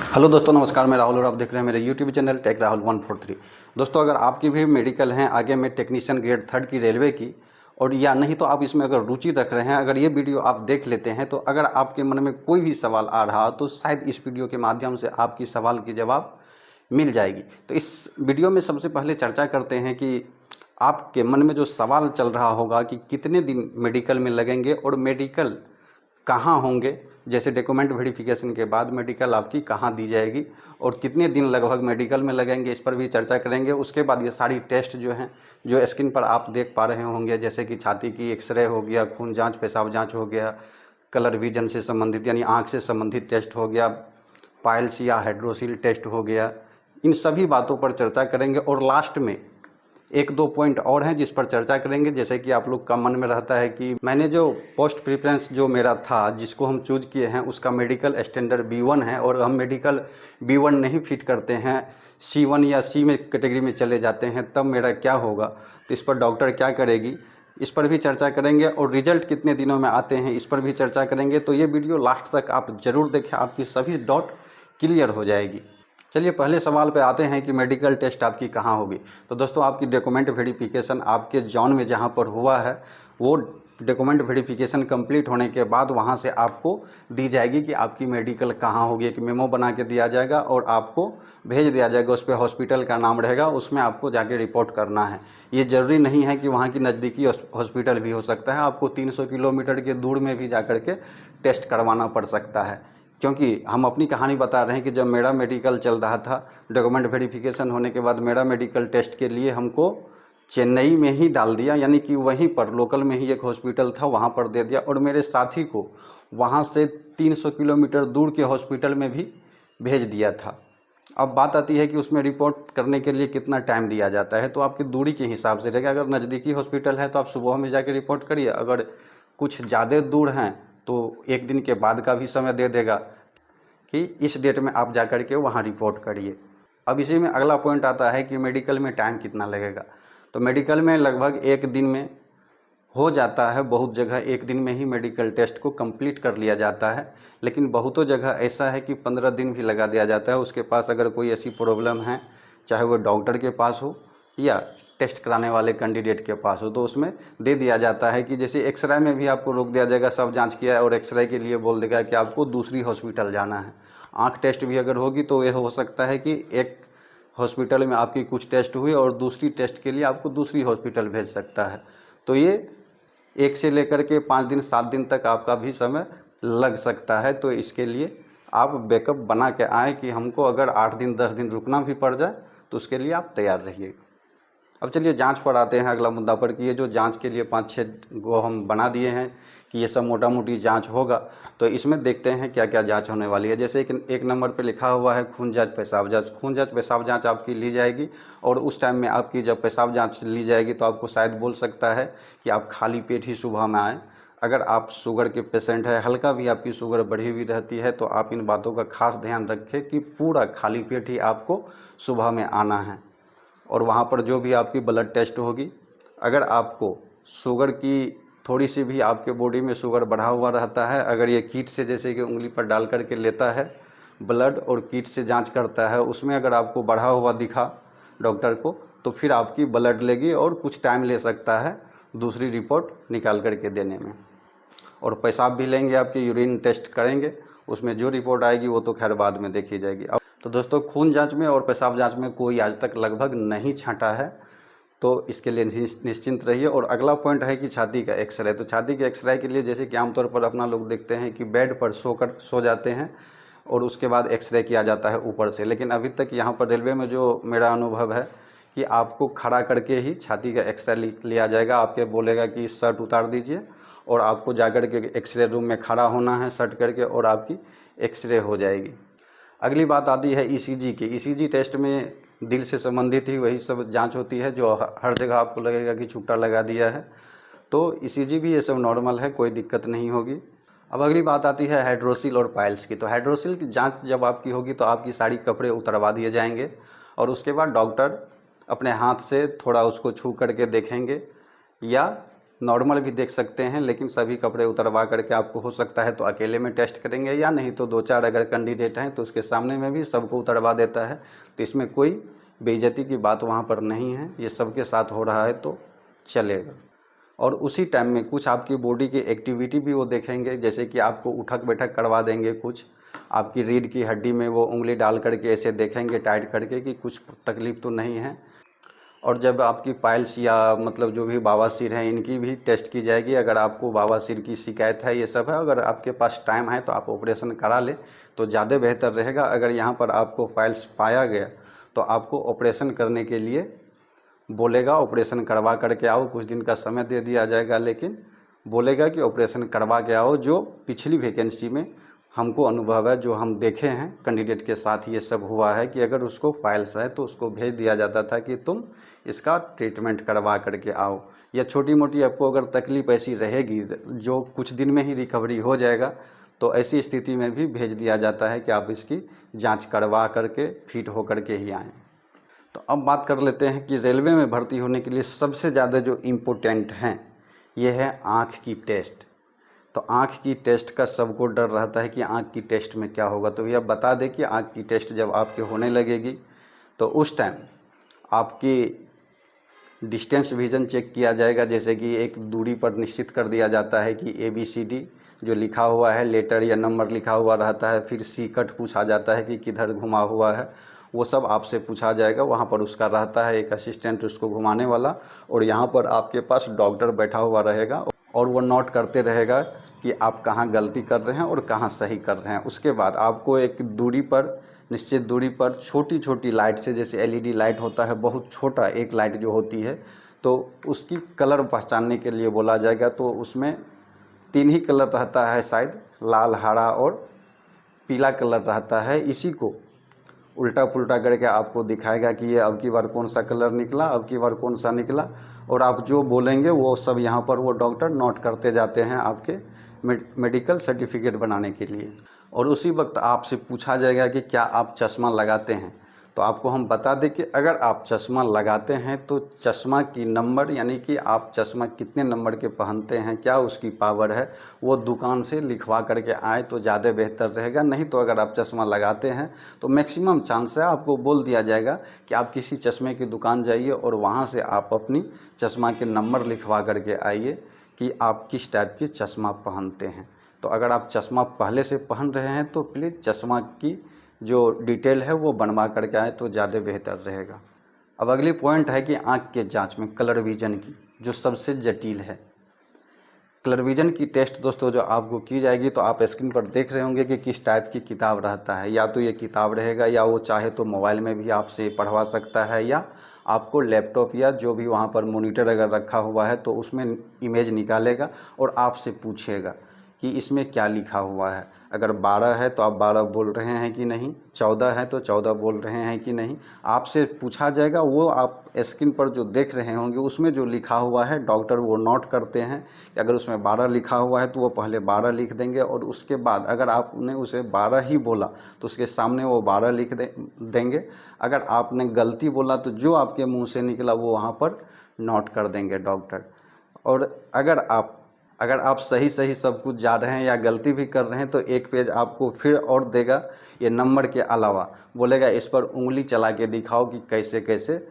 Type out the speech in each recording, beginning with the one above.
Hello दोस्तों, नमस्कार। मैं राहुल और आप देख रहे हैं मेरे यूट्यूब चैनल टेक राहुल 143। दोस्तों, अगर आपकी भी मेडिकल हैं आगे में टेक्नीशियन ग्रेड 3 की रेलवे की, और या नहीं तो आप इसमें अगर रुचि रख रहे हैं, अगर ये वीडियो आप देख लेते हैं तो अगर आपके मन में कोई भी सवाल आ रहा हो तो शायद इस वीडियो के माध्यम से आपकी सवाल की जवाब मिल जाएगी। तो इस वीडियो में सबसे पहले चर्चा करते हैं कि आपके मन में जो सवाल चल रहा होगा कि कितने दिन मेडिकल में लगेंगे और मेडिकल कहाँ होंगे, जैसे डॉक्यूमेंट वेरिफिकेशन के बाद मेडिकल आपकी कहाँ दी जाएगी और कितने दिन लगभग मेडिकल में लगेंगे, इस पर भी चर्चा करेंगे। उसके बाद ये सारी टेस्ट जो हैं, जो स्क्रीन पर आप देख पा रहे होंगे, जैसे कि छाती की एक्सरे हो गया, खून जांच, पेशाब जांच हो गया, कलर विजन से संबंधित यानी आँख से संबंधित टेस्ट हो गया, पाइल्स या हाइड्रोसिल टेस्ट हो गया, इन सभी बातों पर चर्चा करेंगे। और लास्ट में एक दो पॉइंट और हैं जिस पर चर्चा करेंगे। जैसे कि आप लोग का मन में रहता है कि मैंने जो पोस्ट प्रेफरेंस जो मेरा था, जिसको हम चूज किए हैं, उसका मेडिकल स्टैंडर्ड B1 है और हम मेडिकल B1 नहीं फिट करते हैं, C1 या C में कैटेगरी में चले जाते हैं, तब मेरा क्या होगा, तो इस पर डॉक्टर क्या करेगी, इस पर भी चर्चा करेंगे। और रिजल्ट कितने दिनों में आते हैं, इस पर भी चर्चा करेंगे। तो ये वीडियो लास्ट तक आप ज़रूर देखें, आपकी सभी डाउट क्लियर हो जाएगी। चलिए पहले सवाल पे आते हैं कि मेडिकल टेस्ट आपकी कहाँ होगी। तो दोस्तों, आपकी डॉक्यूमेंट वेरिफिकेशन आपके जॉन में जहाँ पर हुआ है, वो डॉक्यूमेंट वेरिफिकेशन कंप्लीट होने के बाद वहाँ से आपको दी जाएगी कि आपकी मेडिकल कहाँ होगी। एक मेमो बना के दिया जाएगा और आपको भेज दिया जाएगा, उस पर हॉस्पिटल का नाम रहेगा, उसमें आपको जाके रिपोर्ट करना है। ये ज़रूरी नहीं है कि वहाँ की नज़दीकी हॉस्पिटल भी हो सकता है, आपको 300 किलोमीटर के दूर में भी जा कर के टेस्ट करवाना पड़ सकता है। क्योंकि हम अपनी कहानी बता रहे हैं कि जब मेरा मेडिकल चल रहा था, डॉक्यूमेंट वेरिफिकेशन होने के बाद मेरा मेडिकल टेस्ट के लिए हमको चेन्नई में ही डाल दिया, यानी कि वहीं पर लोकल में ही एक हॉस्पिटल था, वहाँ पर दे दिया। और मेरे साथी को वहाँ से 300 किलोमीटर दूर के हॉस्पिटल में भी भेज दिया था। अब बात आती है कि उसमें रिपोर्ट करने के लिए कितना टाइम दिया जाता है, तो आपकी दूरी के हिसाब से रहेगा। अगर नज़दीकी हॉस्पिटल है तो आप सुबह में जाके रिपोर्ट करिए, अगर कुछ ज़्यादा दूर हैं तो एक दिन के बाद का भी समय दे देगा कि इस डेट में आप जा कर के वहाँ रिपोर्ट करिए। अब इसी में अगला पॉइंट आता है कि मेडिकल में टाइम कितना लगेगा। तो मेडिकल में लगभग एक दिन में हो जाता है, बहुत जगह एक दिन में ही मेडिकल टेस्ट को कंप्लीट कर लिया जाता है, लेकिन बहुतों जगह ऐसा है कि 15 दिन भी लगा दिया जाता है। उसके पास अगर कोई ऐसी प्रॉब्लम है, चाहे वो डॉक्टर के पास हो या टेस्ट कराने वाले कैंडिडेट के पास हो, तो उसमें दे दिया जाता है कि जैसे एक्सरे में भी आपको रोक दिया जाएगा, सब जांच किया है और एक्सरे के लिए बोल देगा कि आपको दूसरी हॉस्पिटल जाना है। आँख टेस्ट भी अगर होगी तो ये हो सकता है कि एक हॉस्पिटल में आपकी कुछ टेस्ट हुई और दूसरी टेस्ट के लिए आपको दूसरी हॉस्पिटल भेज सकता है। तो ये 1 से लेकर के 5 दिन 7 दिन तक आपका भी समय लग सकता है। तो इसके लिए आप बैकअप बना के आएँ कि हमको अगर 8 दिन 10 दिन रुकना भी पड़ जाए तो उसके लिए आप तैयार रहिएगा। अब चलिए जांच पर आते हैं अगला मुद्दा पर कि ये जो जांच के लिए 5-6 गो हम बना दिए हैं कि ये सब मोटा मोटी जांच होगा। तो इसमें देखते हैं क्या क्या जांच होने वाली है। जैसे एक नंबर पे लिखा हुआ है खून जांच, पेशाब जांच। खून जांच, पेशाब जांच आपकी ली जाएगी और उस टाइम में आपकी जब पेशाब जांच ली जाएगी तो आपको शायद बोल सकता है कि आप खाली पेट ही सुबह में आएँ। अगर आप शुगर के पेशेंट है, हल्का भी आपकी शुगर बढ़ी हुई रहती है, तो आप इन बातों का खास ध्यान रखें कि पूरा खाली पेट ही आपको सुबह में आना है। और वहाँ पर जो भी आपकी ब्लड टेस्ट होगी, अगर आपको शुगर की थोड़ी सी भी आपके बॉडी में शुगर बढ़ा हुआ रहता है, अगर ये किट से जैसे कि उंगली पर डाल करके लेता है ब्लड और किट से जांच करता है, उसमें अगर आपको बढ़ा हुआ दिखा डॉक्टर को, तो फिर आपकी ब्लड लेगी और कुछ टाइम ले सकता है दूसरी रिपोर्ट निकाल करके देने में। और पेशाब भी लेंगे, आपकी यूरिन टेस्ट करेंगे, उसमें जो रिपोर्ट आएगी वो तो खैर बाद में देखी जाएगी। अब तो दोस्तों, खून जांच में और पेशाब जांच में कोई आज तक लगभग नहीं छांटा है, तो इसके लिए निश्चिंत रहिए। और अगला पॉइंट है कि छाती का एक्सरे। तो छाती के एक्सरे के लिए जैसे कि आमतौर पर अपना लोग देखते हैं कि बेड पर सो जाते हैं और उसके बाद एक्सरे किया जाता है ऊपर से, लेकिन अभी तक यहाँ पर रेलवे में जो मेरा अनुभव है कि आपको खड़ा करके ही छाती का एक्सरे लिया जाएगा। आपके बोलेगा कि शर्ट उतार दीजिए और आपको जाकर के एक्सरे रूम में खड़ा होना है शर्ट करके, और आपकी एक्सरे हो जाएगी। अगली बात आती है ईसीजी की। ईसीजी टेस्ट में दिल से संबंधित ही वही सब जांच होती है जो हर जगह आपको लगेगा कि छुट्टा लगा दिया है। तो ईसीजी भी ये सब नॉर्मल है, कोई दिक्कत नहीं होगी। अब अगली बात आती है हाइड्रोसिल और पाइल्स की। तो हाइड्रोसिल की जांच जब आपकी होगी तो आपकी सारी कपड़े उतरवा दिए जाएंगे और उसके बाद डॉक्टर अपने हाथ से थोड़ा उसको छू करके देखेंगे, या नॉर्मल भी देख सकते हैं, लेकिन सभी कपड़े उतरवा करके आपको हो सकता है तो अकेले में टेस्ट करेंगे, या नहीं तो 2-4 अगर कैंडिडेट हैं तो उसके सामने में भी सबको उतरवा देता है। तो इसमें कोई बेइज्जती की बात वहाँ पर नहीं है, ये सबके साथ हो रहा है तो चलेगा। और उसी टाइम में कुछ आपकी बॉडी की एक्टिविटी भी वो देखेंगे, जैसे कि आपको उठक बैठक करवा देंगे, कुछ आपकी रीढ़ की हड्डी में वो उंगली डाल करके ऐसे देखेंगे टाइट करके कि कुछ तकलीफ़ तो नहीं है। और जब आपकी पाइल्स या मतलब जो भी बवासीर हैं इनकी भी टेस्ट की जाएगी। अगर आपको बवासीर की शिकायत है, ये सब है, अगर आपके पास टाइम है तो आप ऑपरेशन करा लें तो ज़्यादा बेहतर रहेगा। अगर यहाँ पर आपको फाइल्स पाया गया तो आपको ऑपरेशन करने के लिए बोलेगा, ऑपरेशन करवा करके आओ, कुछ दिन का समय दे दिया जाएगा, लेकिन बोलेगा कि ऑपरेशन करवा के आओ। जो पिछली वैकेंसी में हमको अनुभव है, जो हम देखे हैं कैंडिडेट के साथ ये सब हुआ है कि अगर उसको फाइल्स है तो उसको भेज दिया जाता था कि तुम इसका ट्रीटमेंट करवा करके आओ, या छोटी मोटी आपको अगर तकलीफ़ ऐसी रहेगी जो कुछ दिन में ही रिकवरी हो जाएगा तो ऐसी स्थिति में भी भेज दिया जाता है कि आप इसकी जांच करवा करके फिट हो करके ही आएँ। तो अब बात कर लेते हैं कि रेलवे में भर्ती होने के लिए सबसे ज़्यादा जो इम्पोर्टेंट हैं ये है आँख की टेस्ट। तो आँख की टेस्ट का सबको डर रहता है कि आँख की टेस्ट में क्या होगा। तो भैया बता दें कि आँख की टेस्ट जब आपके होने लगेगी तो उस टाइम आपकी डिस्टेंस विजन चेक किया जाएगा, जैसे कि एक दूरी पर निश्चित कर दिया जाता है कि ABCD जो लिखा हुआ है, लेटर या नंबर लिखा हुआ रहता है। फिर C कट पूछा जाता है कि किधर घुमा हुआ है, वो सब आपसे पूछा जाएगा। वहाँ पर उसका रहता है एक असिस्टेंट उसको घुमाने वाला, और यहाँ पर आपके पास डॉक्टर बैठा हुआ रहेगा और वो नोट करते रहेगा कि आप कहाँ गलती कर रहे हैं और कहाँ सही कर रहे हैं। उसके बाद आपको एक दूरी पर, निश्चित दूरी पर छोटी छोटी लाइट से, जैसे LED लाइट होता है बहुत छोटा एक लाइट जो होती है, तो उसकी कलर पहचानने के लिए बोला जाएगा। तो उसमें 3 ही कलर रहता है शायद, लाल, हरा और पीला कलर रहता है। इसी को उल्टा पुल्टा करके आपको दिखाएगा कि ये अब की बार कौन सा कलर निकला, अब की बार कौन सा निकला, और आप जो बोलेंगे वो सब यहाँ पर वो डॉक्टर नोट करते जाते हैं आपके मेडिकल सर्टिफिकेट बनाने के लिए। और उसी वक्त आपसे पूछा जाएगा कि क्या आप चश्मा लगाते हैं। तो आपको हम बता दें कि अगर आप चश्मा लगाते हैं तो चश्मा की नंबर, यानी कि आप चश्मा कितने नंबर के पहनते हैं, क्या उसकी पावर है, वो दुकान से लिखवा करके आए तो ज़्यादा बेहतर रहेगा। नहीं तो अगर आप चश्मा लगाते हैं तो मैक्सिमम चांस है आपको बोल दिया जाएगा कि आप किसी चश्मे की दुकान जाइए और वहाँ से आप अपनी चश्मा के नंबर लिखवा करके आइए कि आप किस टाइप की चश्मा पहनते हैं। तो अगर आप चश्मा पहले से पहन रहे हैं तो प्लीज़ चश्मा की जो डिटेल है वो बनवा करके आए तो ज़्यादा बेहतर रहेगा। अब अगली पॉइंट है कि आँख के जांच में कलर विजन की, जो सबसे जटिल है। कलर विजन की टेस्ट दोस्तों जो आपको की जाएगी, तो आप स्क्रीन पर देख रहे होंगे कि किस टाइप की किताब रहता है। या तो ये किताब रहेगा, या वो चाहे तो मोबाइल में भी आपसे पढ़वा सकता है, या आपको लैपटॉप या जो भी वहाँ पर मॉनिटर अगर रखा हुआ है तो उसमें इमेज निकालेगा और आपसे पूछेगा कि इसमें क्या लिखा हुआ है। अगर 12 है तो आप 12 बोल रहे हैं कि नहीं, 14 है तो 14 बोल रहे हैं कि नहीं, आपसे पूछा जाएगा। वो आप स्क्रीन पर जो देख रहे होंगे उसमें जो लिखा हुआ है डॉक्टर वो नोट करते हैं कि अगर उसमें 12 लिखा हुआ है तो वो पहले 12 लिख देंगे, और उसके बाद अगर आपने उसे 12 ही बोला तो उसके सामने वो 12 लिख देंगे। अगर आपने गलती बोला तो जो आपके मुँह से निकला वो वहाँ पर नोट कर देंगे डॉक्टर। और अगर आप सही सब कुछ जा रहे हैं या गलती भी कर रहे हैं तो एक पेज आपको फिर और देगा। ये नंबर के अलावा बोलेगा इस पर उंगली चला के दिखाओ कि कैसे कैसे,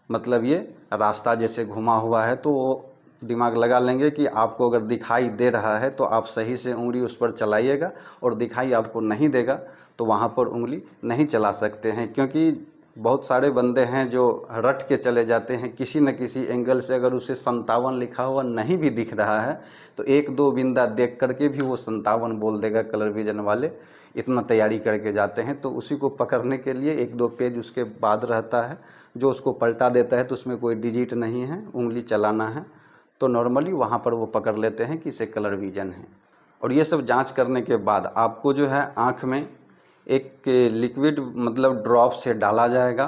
मतलब ये रास्ता जैसे घुमा हुआ है, तो वो दिमाग लगा लेंगे कि आपको अगर दिखाई दे रहा है तो आप सही से उंगली उस पर चलाइएगा, और दिखाई आपको नहीं देगा तो वहाँ पर उंगली नहीं चला सकते हैं। क्योंकि बहुत सारे बंदे हैं जो रट के चले जाते हैं किसी न किसी एंगल से। अगर उसे 57 लिखा हुआ नहीं भी दिख रहा है तो 1-2 बिंदा देख करके भी वो 57 बोल देगा। कलर विजन वाले इतना तैयारी करके जाते हैं, तो उसी को पकड़ने के लिए 1-2 पेज उसके बाद रहता है जो उसको पलटा देता है। तो उसमें कोई डिजिट नहीं है, उंगली चलाना है, तो नॉर्मली वहाँ पर वो पकड़ लेते हैं कि इसे कलर विजन है। और ये सब जांच करने के बाद आपको जो है आँख में एक लिक्विड मतलब ड्रॉप से डाला जाएगा।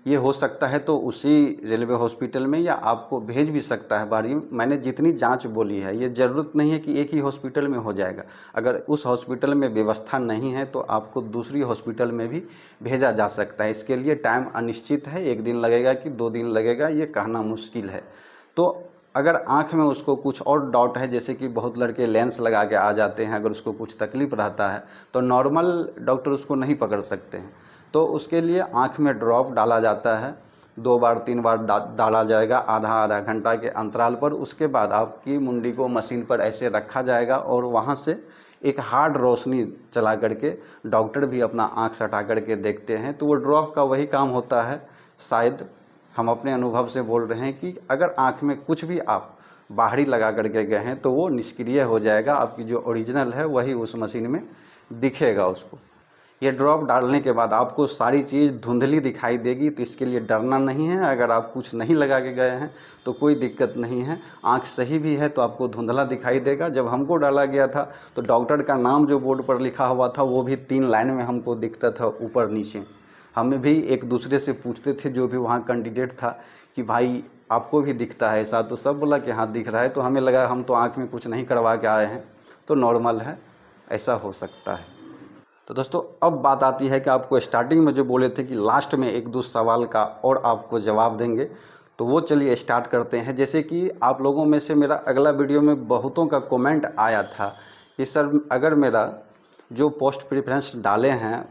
ये हो सकता है तो उसी रेलवे हॉस्पिटल में, या आपको भेज भी सकता है। बारी मैंने जितनी जांच बोली है ये ज़रूरत नहीं है कि एक ही हॉस्पिटल में हो जाएगा। अगर उस हॉस्पिटल में व्यवस्था नहीं है तो आपको दूसरी हॉस्पिटल में भी भेजा जा सकता है। इसके लिए टाइम अनिश्चित है, 1 दिन लगेगा कि 2 दिन लगेगा ये कहना मुश्किल है। तो अगर आँख में उसको कुछ और डाउट है, जैसे कि बहुत लड़के लेंस लगा के आ जाते हैं, अगर उसको कुछ तकलीफ़ रहता है तो नॉर्मल डॉक्टर उसको नहीं पकड़ सकते हैं। तो उसके लिए आँख में ड्रॉप डाला जाता है, 2 बार 3 बार डाला जाएगा आधा घंटा के अंतराल पर। उसके बाद आपकी मुंडी को मशीन पर ऐसे रखा जाएगा और वहाँ से एक हार्ड रोशनी चला करके डॉक्टर भी अपना आँख सटा करके देखते हैं। तो वो ड्रॉप का वही काम होता है, शायद हम अपने अनुभव से बोल रहे हैं कि अगर आँख में कुछ भी आप बाहरी लगा करके गए हैं तो वो निष्क्रिय हो जाएगा, आपकी जो ओरिजिनल है वही उस मशीन में दिखेगा उसको। ये ड्रॉप डालने के बाद आपको सारी चीज़ धुंधली दिखाई देगी, तो इसके लिए डरना नहीं है। अगर आप कुछ नहीं लगा के गए हैं तो कोई दिक्कत नहीं है, आँख सही भी है तो आपको धुंधला दिखाई देगा। जब हमको डाला गया था तो डॉक्टर का नाम जो बोर्ड पर लिखा हुआ था वो भी 3 लाइन में हमको दिखता था ऊपर नीचे। हमें भी एक दूसरे से पूछते थे जो भी वहाँ कैंडिडेट था कि भाई आपको भी दिखता है ऐसा, तो सब बोला कि हाँ दिख रहा है। तो हमें लगा हम तो आँख में कुछ नहीं करवा के आए हैं, तो नॉर्मल है, ऐसा हो सकता है। तो दोस्तों अब बात आती है कि आपको स्टार्टिंग में जो बोले थे कि लास्ट में 1-2 सवाल का और आपको जवाब देंगे, तो वो चलिए स्टार्ट करते हैं। जैसे कि आप लोगों में से मेरा अगला वीडियो में बहुतों का कमेंट आया था कि सर अगर मेरा जो पोस्ट प्रेफरेंस डाले हैं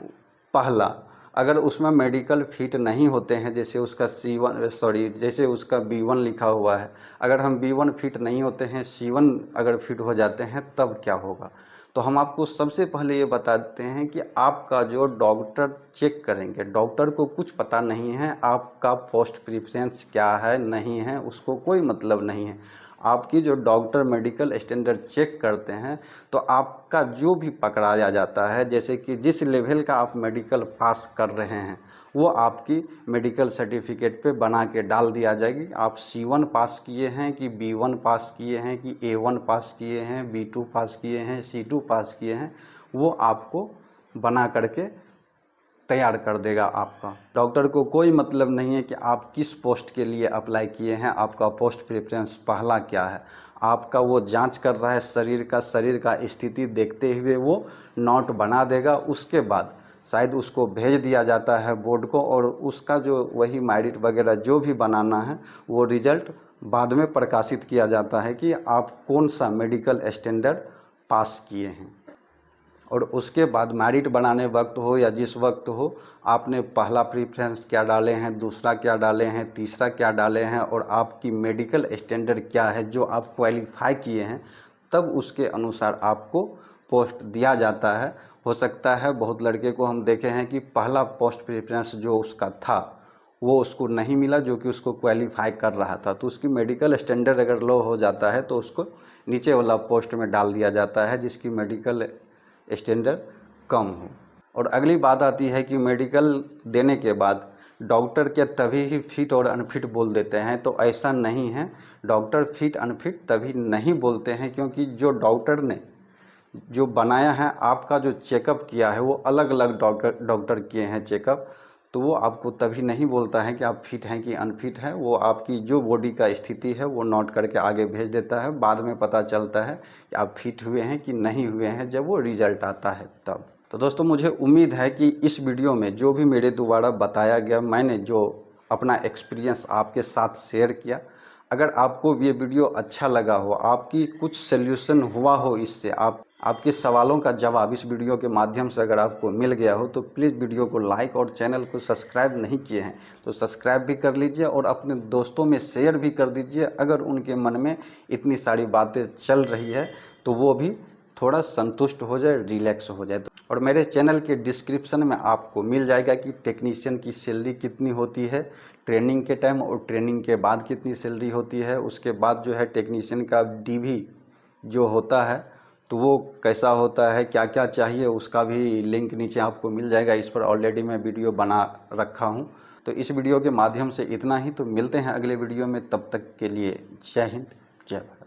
पहला, अगर उसमें मेडिकल फिट नहीं होते हैं, जैसे उसका जैसे उसका B1 लिखा हुआ है, अगर हम B1 फिट नहीं होते हैं, C1 अगर फिट हो जाते हैं तब क्या होगा। तो हम आपको सबसे पहले ये बताते हैं कि आपका जो डॉक्टर चेक करेंगे, डॉक्टर को कुछ पता नहीं है आपका पोस्ट प्रेफरेंस क्या है नहीं है, उसको कोई मतलब नहीं है। आपकी जो डॉक्टर मेडिकल स्टैंडर्ड चेक करते हैं तो आपका जो भी पकड़ाया जाता है, जैसे कि जिस लेवल का आप मेडिकल पास कर रहे हैं वो आपकी मेडिकल सर्टिफिकेट पे बना के डाल दिया जाएगी। आप C1 पास किए हैं कि B1 पास किए हैं कि A1 पास किए हैं, B2 पास किए हैं, C2 पास किए हैं, वो आपको बना करके तैयार कर देगा आपका। डॉक्टर को कोई मतलब नहीं है कि आप किस पोस्ट के लिए अप्लाई किए हैं, आपका पोस्ट प्रेफरेंस पहला क्या है। आपका वो जांच कर रहा है शरीर का स्थिति देखते हुए वो नोट बना देगा। उसके बाद शायद उसको भेज दिया जाता है बोर्ड को, और उसका जो वही मेरिट वगैरह जो भी बनाना है वो रिजल्ट बाद में प्रकाशित किया जाता है कि आप कौन सा मेडिकल स्टैंडर्ड पास किए हैं। और उसके बाद मेरिट बनाने वक्त हो या जिस वक्त हो, आपने पहला प्रेफरेंस क्या डाले हैं, दूसरा क्या डाले हैं, तीसरा क्या डाले हैं और आपकी मेडिकल स्टैंडर्ड क्या है जो आप क्वालिफाई किए हैं, तब उसके अनुसार आपको पोस्ट दिया जाता है। हो सकता है बहुत लड़के को हम देखे हैं कि पहला पोस्ट प्रेफरेंस जो उसका था वो उसको नहीं मिला जो कि उसको क्वालिफाई कर रहा था, तो उसकी मेडिकल स्टैंडर्ड अगर लो हो जाता है तो उसको नीचे वाला पोस्ट में डाल दिया जाता है जिसकी मेडिकल स्टैंडर्ड कम हो। और अगली बात आती है कि मेडिकल देने के बाद डॉक्टर क्या तभी ही फिट और अनफिट बोल देते हैं, तो ऐसा नहीं है। डॉक्टर फिट अनफिट तभी नहीं बोलते हैं क्योंकि जो डॉक्टर ने जो बनाया है, आपका जो चेकअप किया है वो अलग अलग डॉक्टर किए हैं चेकअप, तो वो आपको तभी नहीं बोलता है कि आप फिट हैं कि अनफिट हैं। वो आपकी जो बॉडी का स्थिति है वो नोट करके आगे भेज देता है, बाद में पता चलता है कि आप फिट हुए हैं कि नहीं हुए हैं जब वो रिज़ल्ट आता है तब। तो दोस्तों मुझे उम्मीद है कि इस वीडियो में जो भी मेरे द्वारा बताया गया, मैंने जो अपना एक्सपीरियंस आपके साथ शेयर किया, अगर आपको ये वीडियो अच्छा लगा हो, आपकी कुछ सल्यूशन हुआ हो इससे, आपके सवालों का जवाब इस वीडियो के माध्यम से अगर आपको मिल गया हो, तो प्लीज़ वीडियो को लाइक और चैनल को सब्सक्राइब नहीं किए हैं तो सब्सक्राइब भी कर लीजिए और अपने दोस्तों में शेयर भी कर दीजिए। अगर उनके मन में इतनी सारी बातें चल रही है तो वो भी थोड़ा संतुष्ट हो जाए, रिलैक्स हो जाए। और मेरे चैनल के डिस्क्रिप्शन में आपको मिल जाएगा कि टेक्नीशियन की सैलरी कितनी होती है ट्रेनिंग के टाइम और ट्रेनिंग के बाद कितनी सैलरी होती है। उसके बाद जो है टेक्नीशियन का DV जो होता है तो वो कैसा होता है, क्या क्या चाहिए, उसका भी लिंक नीचे आपको मिल जाएगा। इस पर ऑलरेडी मैं वीडियो बना रखा हूँ। तो इस वीडियो के माध्यम से इतना ही, तो मिलते हैं अगले वीडियो में। तब तक के लिए जय हिंद, जय भारत।